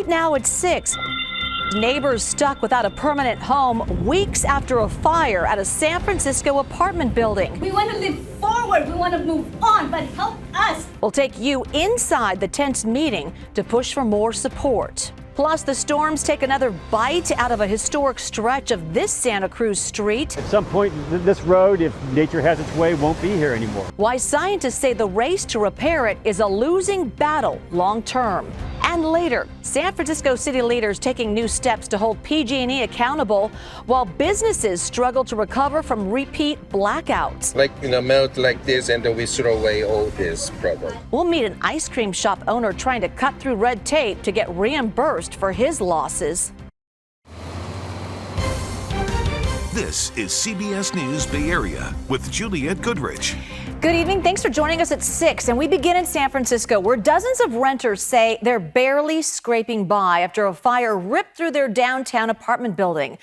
Right now at 6. Neighbors stuck without a permanent home weeks after a fire at a San Francisco apartment building. We want to live forward. We want to move on, but help us. We'll take you inside the tense meeting to push for more support. Plus, the storms take another bite out of a historic stretch of this Santa Cruz street. At some point, this road, if nature has its way, won't be here anymore. Why scientists say the race to repair it is a losing battle long term. And later, San Francisco city leaders taking new steps to hold PG&E accountable while businesses struggle to recover from repeat blackouts. Melt like this and then we throw away all this problem. We'll meet an ice cream shop owner trying to cut through red tape to get reimbursed for his losses. This is CBS News Bay Area with Juliette Goodrich. Good evening. Thanks for joining us at 6. And we begin in San Francisco, where dozens of renters say they're barely scraping by after a fire ripped through their downtown apartment building.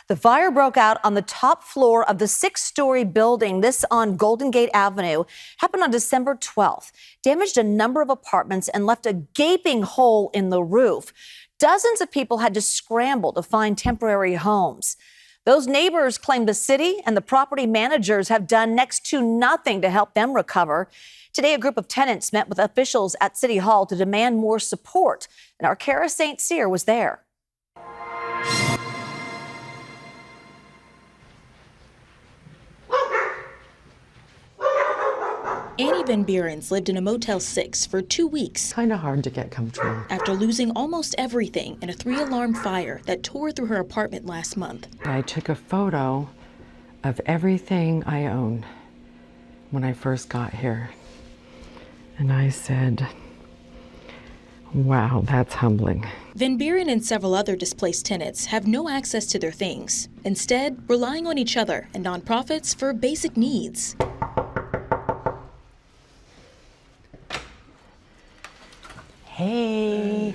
The fire broke out on the top floor of the 6-story building. This on Golden Gate Avenue happened on December 12th, damaged a number of apartments and left a gaping hole in the roof. Dozens of people had to scramble to find temporary homes. Those neighbors claim the city and the property managers have done next to nothing to help them recover. Today, a group of tenants met with officials at City Hall to demand more support, and our Kara St. Cyr was there. Annie Van Buren's lived in a Motel 6 for 2 weeks. Kind of hard to get comfortable. After losing almost everything in a 3-alarm fire that tore through her apartment last month. I took a photo of everything I own when I first got here. And I said, wow, that's humbling. Van Buren and several other displaced tenants have no access to their things, instead relying on each other and nonprofits for basic needs. Hey,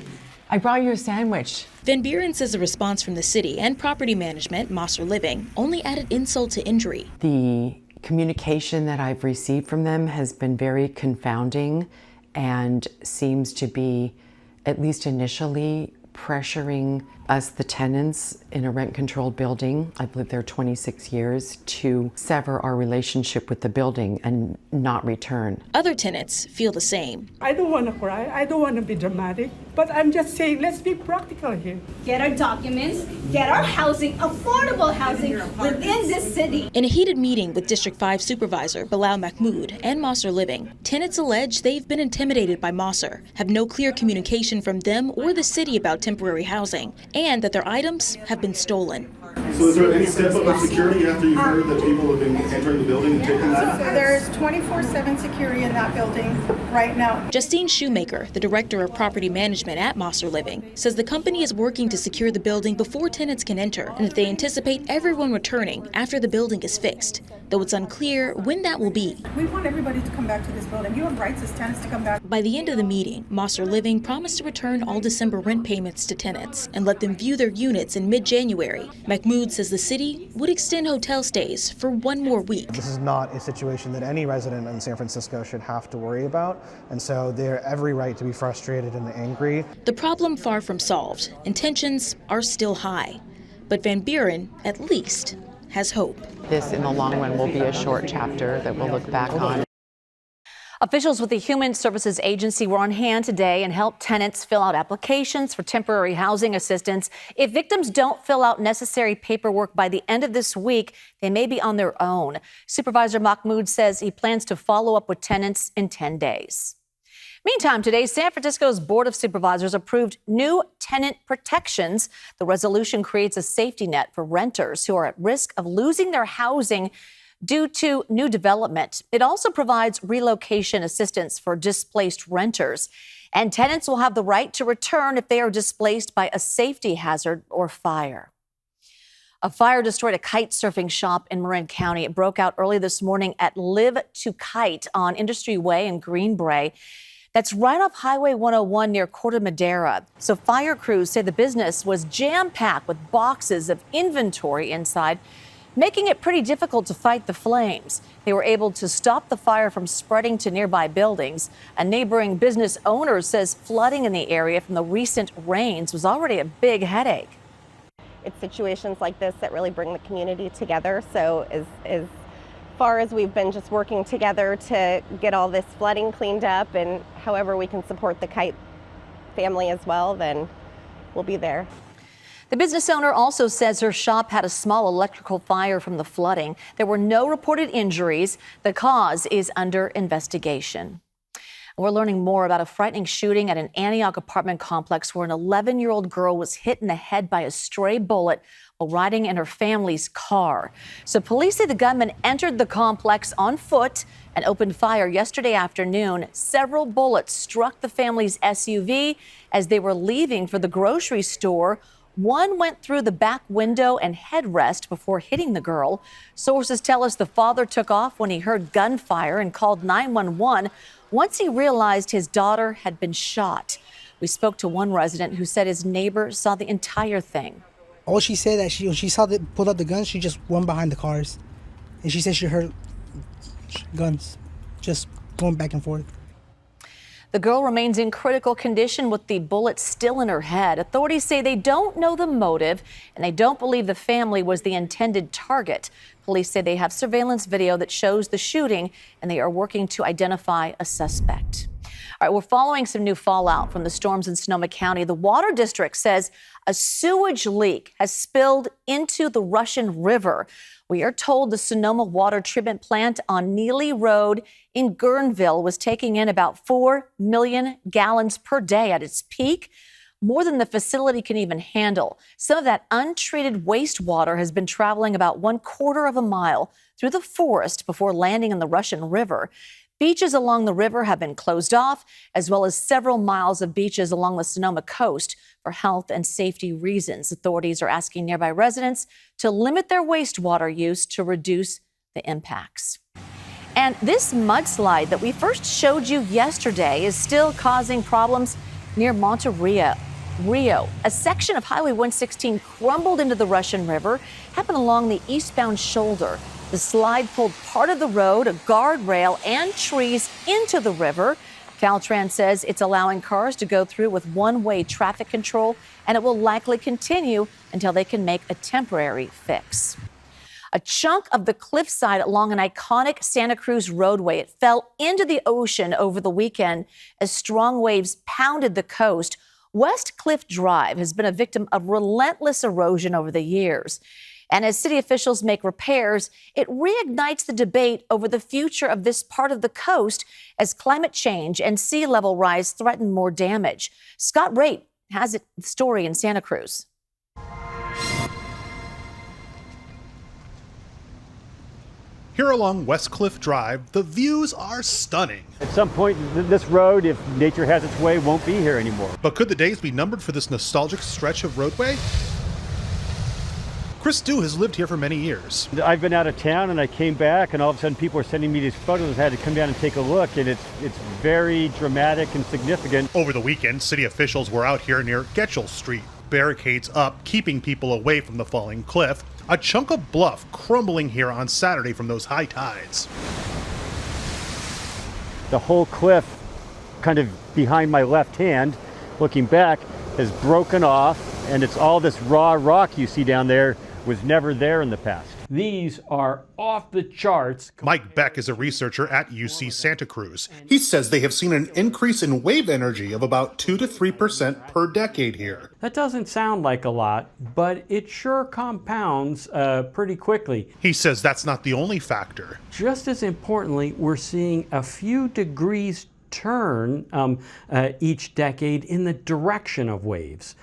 I brought you a sandwich. Van Buren says the response from the city and property management, Mosser Living, only added insult to injury. The communication that I've received from them has been very confounding and seems to be, at least initially, pressuring us, the tenants in a rent-controlled building, I've lived there 26 years, to sever our relationship with the building and not return. Other tenants feel the same. I don't want to cry. I don't want to be dramatic. But I'm just saying, let's be practical here. Get our documents, get our housing, affordable housing within this city. In a heated meeting with District 5 Supervisor Bilal Mahmoud and Mosser Living, tenants allege they've been intimidated by Mosser, have no clear communication from them or the city about temporary housing, and that their items have been stolen. So is there any step up of security after you've heard that people have been entering the building and taking that? There's 24/7 security in that building right now. Justine Shoemaker, the director of property management at Mosser Living, says the company is working to secure the building before tenants can enter, and that they anticipate everyone returning after the building is fixed, though it's unclear when that will be. We want everybody to come back to this building. You have rights as tenants to come back. By the end of the meeting, Mosser Living promised to return all December rent payments to tenants and let them view their units in mid-January. Mahmoud says the city would extend hotel stays for 1 more week. This is not a situation that any resident in San Francisco should have to worry about, and so they have every right to be frustrated and angry. The problem far from solved, and tensions are still high. But Van Buren, at least, has hope. This, in the long run, will be a short chapter that we'll look back on. Officials with the Human Services Agency were on hand today and helped tenants fill out applications for temporary housing assistance. If victims don't fill out necessary paperwork by the end of this week, they may be on their own. Supervisor Mahmoud says he plans to follow up with tenants in 10 days. Meantime, today, San Francisco's Board of Supervisors approved new tenant protections. The resolution creates a safety net for renters who are at risk of losing their housing due to new development. It also provides relocation assistance for displaced renters. And tenants will have the right to return if they are displaced by a safety hazard or fire. A fire destroyed a kite surfing shop in Marin County. It broke out early this morning at Live to Kite on Industry Way in Greenbrae. That's right off Highway 101 near Corte Madera. So fire crews say the business was jam-packed with boxes of inventory inside. making it pretty difficult to fight the flames. They were able to stop the fire from spreading to nearby buildings. A neighboring business owner says flooding in the area from the recent rains was already a big headache. It's situations like this that really bring the community together. So as far as we've been just working together to get all this flooding cleaned up, and however we can support the Kite family as well, then we'll be there. The business owner also says her shop had a small electrical fire from the flooding. There were no reported injuries. The cause is under investigation. We're learning more about a frightening shooting at an Antioch apartment complex where an 11-year-old girl was hit in the head by a stray bullet while riding in her family's car. So police say the gunman entered the complex on foot and opened fire yesterday afternoon. Several bullets struck the family's SUV as they were leaving for the grocery store. One went through the back window and headrest before hitting the girl. Sources tell us the father took off when he heard gunfire and called 911 once he realized his daughter had been shot. We spoke to one resident who said his neighbor saw the entire thing. All she said that when she saw they pulled out the guns, she just went behind the cars. And she said she heard guns just going back and forth. The girl remains in critical condition with the bullet still in her head. Authorities say they don't know the motive and they don't believe the family was the intended target. Police say they have surveillance video that shows the shooting and they are working to identify a suspect. All right, we're following some new fallout from the storms in Sonoma County. The Water District says a sewage leak has spilled into the Russian River. We are told the Sonoma Water Treatment Plant on Neely Road in Guerneville was taking in about 4 million gallons per day at its peak, more than the facility can even handle. Some of that untreated wastewater has been traveling about 1/4 of a mile through the forest before landing in the Russian River. Beaches along the river have been closed off, as well as several miles of beaches along the Sonoma coast for health and safety reasons. Authorities are asking nearby residents to limit their wastewater use to reduce the impacts. And this mudslide that we first showed you yesterday is still causing problems near Monte Rio. A section of Highway 116 crumbled into the Russian River, happened along the eastbound shoulder. The slide pulled part of the road, a guardrail, and trees into the river. Caltrans says it's allowing cars to go through with one-way traffic control, and it will likely continue until they can make a temporary fix. A chunk of the cliffside along an iconic Santa Cruz roadway, it fell into the ocean over the weekend as strong waves pounded the coast. West Cliff Drive has been a victim of relentless erosion over the years. And as city officials make repairs, it reignites the debate over the future of this part of the coast as climate change and sea level rise threaten more damage. Scott Raitt has the story in Santa Cruz. Here along West Cliff Drive, the views are stunning. At some point, this road, if nature has its way, won't be here anymore. But could the days be numbered for this nostalgic stretch of roadway? Chris Dew has lived here for many years. I've been out of town and I came back and all of a sudden people are sending me these photos. I had to come down and take a look, and it's very dramatic and significant. Over the weekend, city officials were out here near Getchell Street, barricades up, keeping people away from the falling cliff. A chunk of bluff crumbling here on Saturday from those high tides. The whole cliff, kind of behind my left hand, looking back, has broken off, and it's all this raw rock you see down there was never there in the past. These are off the charts. Mike Beck is a researcher at UC Santa Cruz. He says they have seen an increase in wave energy of about 2 to 3% per decade here. That doesn't sound like a lot, but it sure compounds pretty quickly. He says that's not the only factor. Just as importantly, we're seeing a few degrees turn each decade in the direction of waves.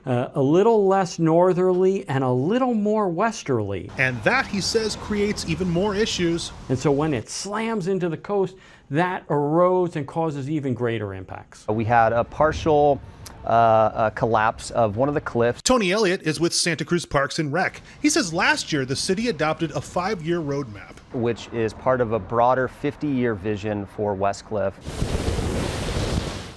A little less northerly and a little more westerly. And that, he says, creates even more issues. And so when it slams into the coast, that erodes and causes even greater impacts. We had a partial collapse of one of the cliffs. Tony Elliott is with Santa Cruz Parks and Rec. He says last year the city adopted a 5-year roadmap, which is part of a broader 50-year vision for West Cliff.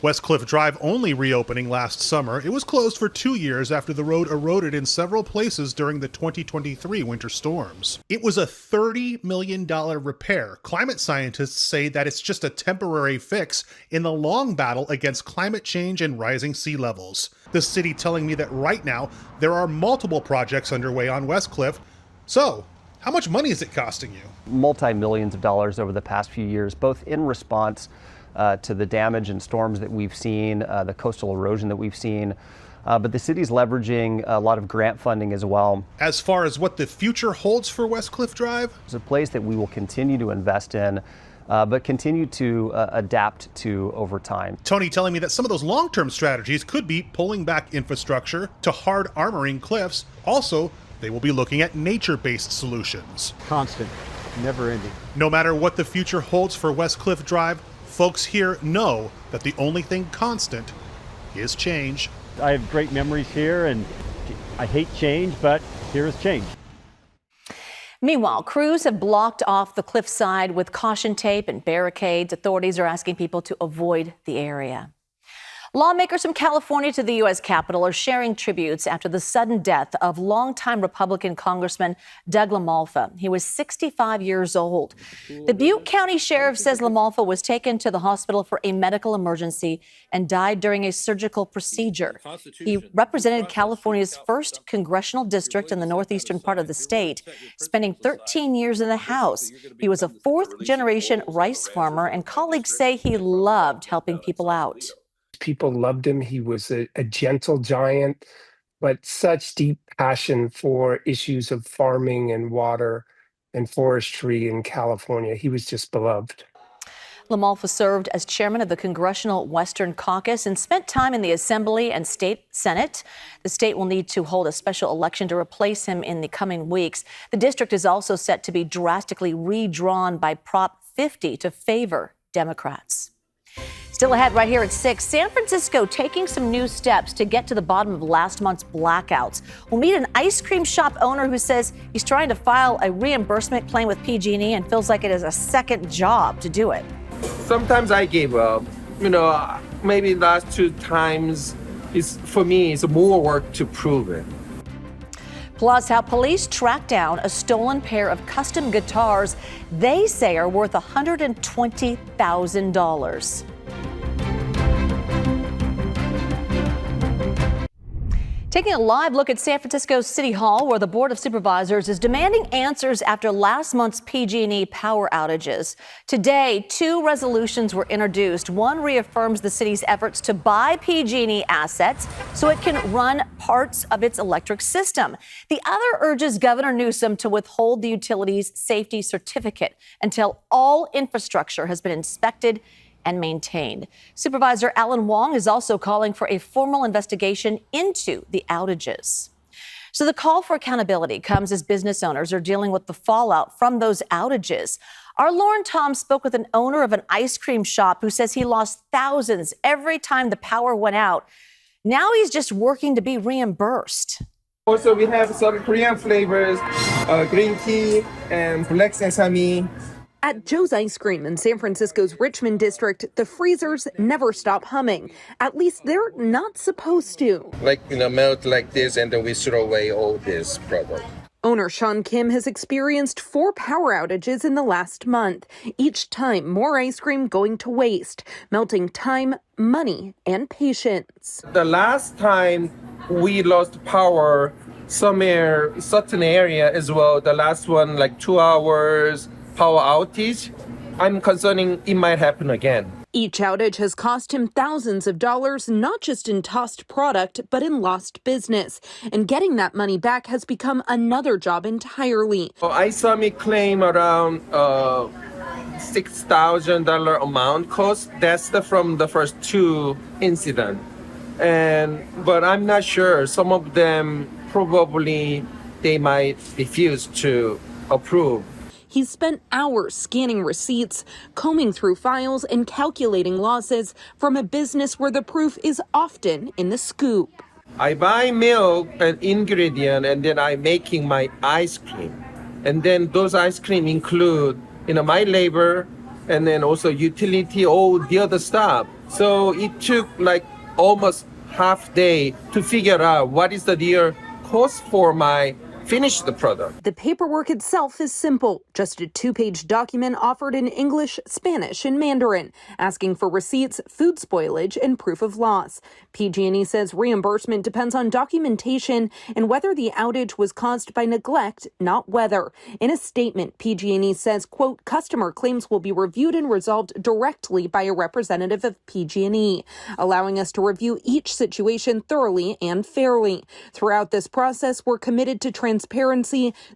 Westcliff Drive only reopening last summer, it was closed for 2 years after the road eroded in several places during the 2023 winter storms. It was a $30 million repair. Climate scientists say that it's just a temporary fix in the long battle against climate change and rising sea levels. The city telling me that right now there are multiple projects underway on Westcliff. So, how much money is it costing you? Multi-millions of dollars over the past few years, both in response to the damage and storms that we've seen, the coastal erosion that we've seen, but the city's leveraging a lot of grant funding as well. As far as what the future holds for Westcliff Drive? It's a place that we will continue to invest in, but continue to adapt to over time. Tony telling me that some of those long-term strategies could be pulling back infrastructure to hard armoring cliffs. Also, they will be looking at nature-based solutions. Constant, never ending. No matter what the future holds for Westcliff Drive, folks here know that the only thing constant is change. I have great memories here, and I hate change, but here is change. Meanwhile, crews have blocked off the cliffside with caution tape and barricades. Authorities are asking people to avoid the area. Lawmakers from California to the U.S. Capitol are sharing tributes after the sudden death of longtime Republican Congressman Doug LaMalfa. He was 65 years old. The Butte County Sheriff says LaMalfa was taken to the hospital for a medical emergency and died during a surgical procedure. He represented California's 1st congressional district in the northeastern part of the state, spending 13 years in the House. He was a 4th-generation rice farmer, and colleagues say he loved helping people out. People loved him. He was a gentle giant, but such deep passion for issues of farming and water and forestry in California. He was just beloved. LaMalfa served as chairman of the Congressional Western Caucus and spent time in the Assembly and State Senate. The state will need to hold a special election to replace him in the coming weeks. The district is also set to be drastically redrawn by Prop 50 to favor Democrats. Still ahead right here at 6, San Francisco taking some new steps to get to the bottom of last month's blackouts. We'll meet an ice cream shop owner who says he's trying to file a reimbursement claim with PG&E and feels like it is a second job to do it. Sometimes I gave up. Maybe last 2 times, for me, it's more work to prove it. Plus, how police tracked down a stolen pair of custom guitars they say are worth $120,000. Taking a live look at San Francisco City Hall, where the Board of Supervisors is demanding answers after last month's PG&E power outages. Today, 2 resolutions were introduced. One reaffirms the city's efforts to buy PG&E assets so it can run parts of its electric system. The other urges Governor Newsom to withhold the utility's safety certificate until all infrastructure has been inspected and maintained. Supervisor Alan Wong is also calling for a formal investigation into the outages. So the call for accountability comes as business owners are dealing with the fallout from those outages. Our Lauren Tom spoke with an owner of an ice cream shop who says he lost thousands every time the power went out. Now he's just working to be reimbursed. Also, we have some Korean flavors, green tea and black sesame. At Joe's Ice Cream in San Francisco's Richmond district, the freezers never stop humming. At least they're not supposed to. Melt like this, and then we throw away all this product. Owner Sean Kim has experienced 4 power outages in the last month. Each time, more ice cream going to waste, melting time, money, and patience. The last time we lost power somewhere, certain area as well, the last one 2 hours, power outage, I'm concerning it might happen again. Each outage has cost him thousands of dollars, not just in tossed product, but in lost business. And getting that money back has become another job entirely. I saw me claim around $6,000 amount cost. That's from the first 2 incidents. But I'm not sure. Some of them probably they might refuse to approve. He's spent hours scanning receipts, combing through files, and calculating losses from a business where the proof is often in the scoop. I buy milk and ingredient, and then I'm making my ice cream. And then those ice cream include, my labor, and then also utility, all the other stuff. So it took like almost half day to figure out what is the real cost for my finished product. The paperwork itself is simple, just a 2-page document offered in English, Spanish, and Mandarin, asking for receipts, food spoilage, and proof of loss. PG&E says reimbursement depends on documentation and whether the outage was caused by neglect, not weather. In a statement, PG&E says, quote, customer claims will be reviewed and resolved directly by a representative of PG&E, allowing us to review each situation thoroughly and fairly. Throughout this process, we're committed to transparency,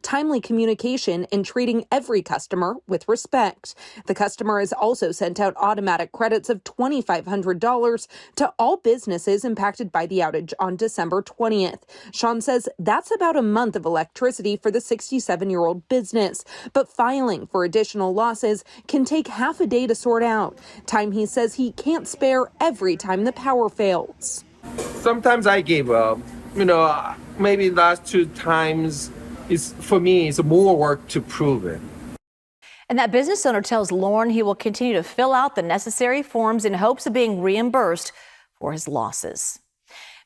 timely communication, and treating every customer with respect. The customer has also sent out automatic credits of $2,500 to all businesses impacted by the outage on December 20th. Sean says that's about a month of electricity for the 67-year-old business, but filing for additional losses can take half a day to sort out, time he says he can't spare every time the power fails. Sometimes I gave up. Maybe last 2 times for me it's more work to prove it. And that business owner tells Lauren he will continue to fill out the necessary forms in hopes of being reimbursed for his losses.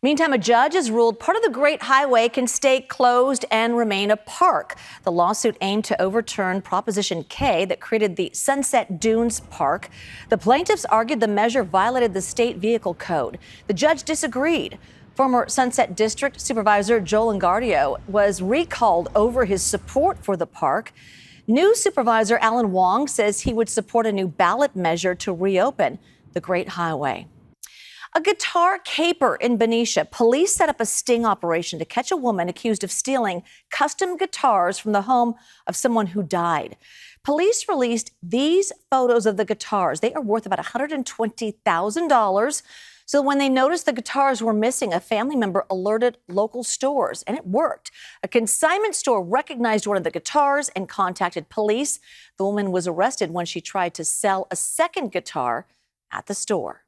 Meantime, a judge has ruled part of the Great Highway can stay closed and remain a park. The lawsuit aimed to overturn Proposition K that created the Sunset Dunes Park. The plaintiffs argued the measure violated the state vehicle code. The judge disagreed. Former Sunset District Supervisor Joel Engardio was recalled over his support for the park. New Supervisor Alan Wong says he would support a new ballot measure to reopen the Great Highway. A guitar caper in Benicia. Police set up a sting operation to catch a woman accused of stealing custom guitars from the home of someone who died. Police released these photos of the guitars. They are worth about $120,000. So when they noticed the guitars were missing, a family member alerted local stores, and it worked. A consignment store recognized one of the guitars and contacted police. The woman was arrested when she tried to sell a second guitar at the store.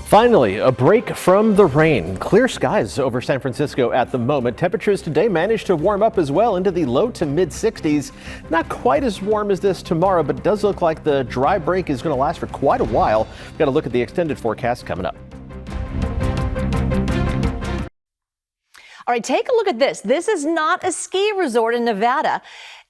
Finally, a break from the rain. Clear skies over San Francisco at the moment. Temperatures today managed to warm up as well into the low to mid 60s. Not quite as warm as this tomorrow, but it does look like the dry break is going to last for quite a while. We've got to look at the extended forecast coming up. All right, take a look at this. This is not a ski resort in Nevada.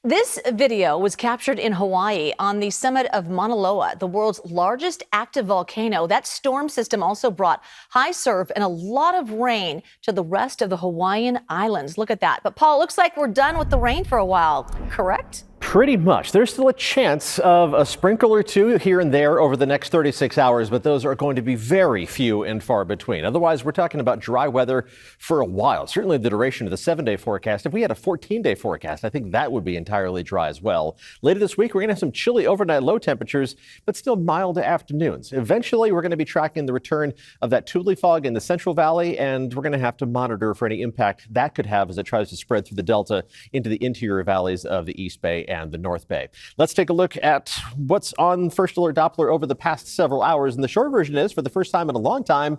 This video was captured in Hawaii on the summit of Mauna Loa, the world's largest active volcano. That storm system also brought high surf and a lot of rain to the rest of the Hawaiian Islands. Look at that. But Paul, it looks like we're done with the rain for a while, correct? Pretty much. There's still a chance of a sprinkle or two here and there over the next 36 hours, but those are going to be very few and far between. Otherwise, we're talking about dry weather for a while. Certainly the duration of the 7-day forecast. If we had a 14-day forecast, I think that would be entirely dry as well. Later this week, we're going to have some chilly overnight low temperatures, but still mild afternoons. Eventually, we're going to be tracking the return of that Tule fog in the Central Valley, and we're going to have to monitor for any impact that could have as it tries to spread through the Delta into the interior valleys of the East Bay and the North Bay. Let's take a look at what's on First Alert Doppler over the past several hours. And the short version is, for the first time in a long time,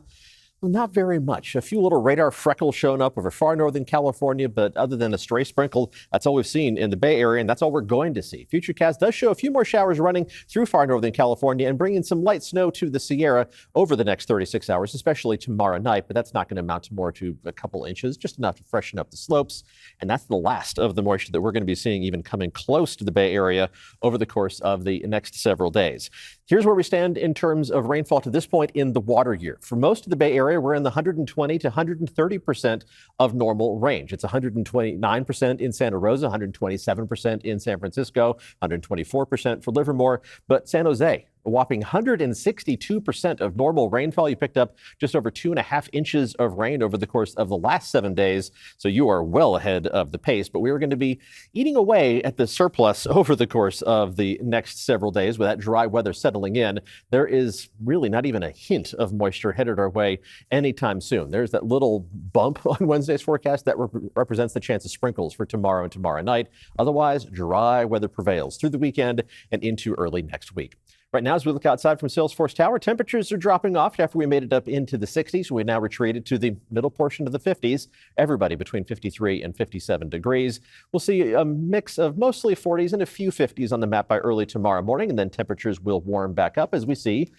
not very much. A few little radar freckles showing up over far northern California, but other than a stray sprinkle, that's all we've seen in the Bay Area, and that's all we're going to see. Futurecast does show a few more showers running through far northern California and bringing some light snow to the Sierra over the next 36 hours, especially tomorrow night, but that's not going to amount to more to a couple inches, just enough to freshen up the slopes. And that's the last of the moisture that we're going to be seeing even coming close to the Bay Area over the course of the next several days. Here's where we stand in terms of rainfall to this point in the water year. For most of the Bay Area, we're in the 120 to 130% of normal range. It's 129% in Santa Rosa, 127% in San Francisco, 124% for Livermore, but San Jose, a whopping 162% of normal rainfall. You picked up just over 2.5 inches of rain over the course of the last 7 days. So you are well ahead of the pace, but we are going to be eating away at the surplus over the course of the next several days with that dry weather settling in. There is really not even a hint of moisture headed our way anytime soon. There's that little bump on Wednesday's forecast that represents the chance of sprinkles for tomorrow and tomorrow night. Otherwise, dry weather prevails through the weekend and into early next week. Right now, as we look outside from Salesforce Tower, temperatures are dropping off after we made it up into the 60s. We now retreated to the middle portion of the 50s, everybody between 53 and 57 degrees. We'll see a mix of mostly 40s and a few 50s on the map by early tomorrow morning, and then temperatures will warm back up as we see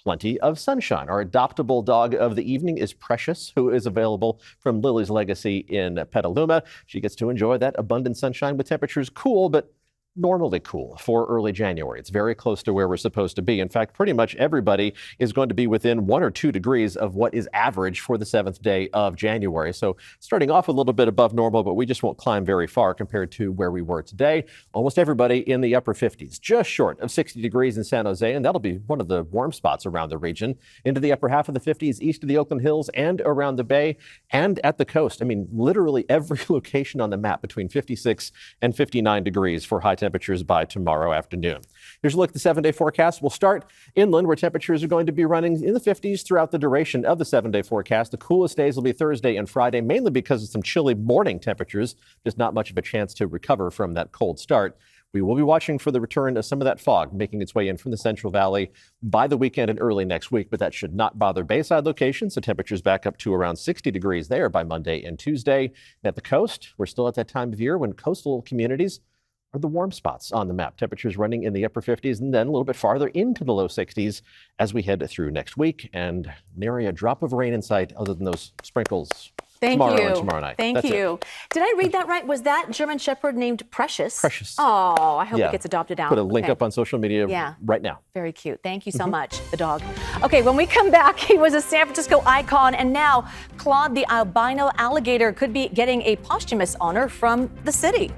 plenty of sunshine. Our adoptable dog of the evening is Precious, who is available from Lily's Legacy in Petaluma. She gets to enjoy that abundant sunshine with temperatures cool, but normally cool for early January. It's very close to where we're supposed to be. In fact, pretty much everybody is going to be within 1 or 2 degrees of what is average for the 7th day of January. So starting off a little bit above normal, but we just won't climb very far compared to where we were today. Almost everybody in the upper 50s, just short of 60 degrees in San Jose, and that'll be one of the warm spots around the region. Into the upper half of the 50s east of the Oakland Hills and around the Bay and at the coast. I mean, literally every location on the map between 56 and 59 degrees for high temperatures by tomorrow afternoon. Here's a look at the 7-day forecast. We'll start inland, where temperatures are going to be running in the 50s throughout the duration of the 7-day forecast. The coolest days will be Thursday and Friday, mainly because of some chilly morning temperatures. Just not much of a chance to recover from that cold start. We will be watching for the return of some of that fog making its way in from the Central Valley by the weekend and early next week, but that should not bother Bayside locations. So temperatures back up to around 60 degrees there by Monday and Tuesday. And at the coast, we're still at that time of year when coastal communities are the warm spots on the map. Temperatures running in the upper 50s and then a little bit farther into the low 60s as we head through next week. And nary a drop of rain in sight other than those sprinkles tomorrow and tomorrow night. Thank you. Did I read that right? Was that German Shepherd named Precious? Precious. Oh, I hope it gets adopted out. Put a link up on social media right now. Very cute. Thank you so much, the dog. Okay, when we come back, he was a San Francisco icon, and now Claude the albino alligator could be getting a posthumous honor from the city.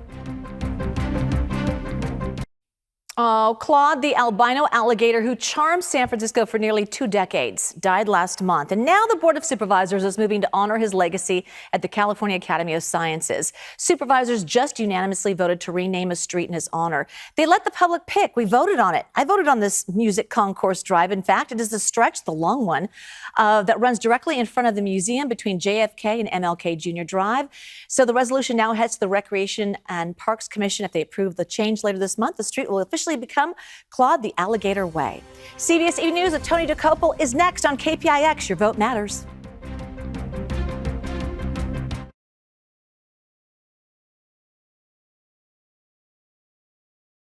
Oh, Claude, the albino alligator who charmed San Francisco for nearly 2 decades, died last month. And now the Board of Supervisors is moving to honor his legacy at the California Academy of Sciences. Supervisors just unanimously voted to rename a street in his honor. They let the public pick. We voted on it. I voted on this music concourse drive. In fact, it is the stretch, the long one, that runs directly in front of the museum between JFK and MLK Jr. Drive. So the resolution now heads to the Recreation and Parks Commission. If they approve the change later this month, the street will officially become Claude the Alligator Way. CBS 8 News' Tony DeCopel is next on KPIX. Your vote matters.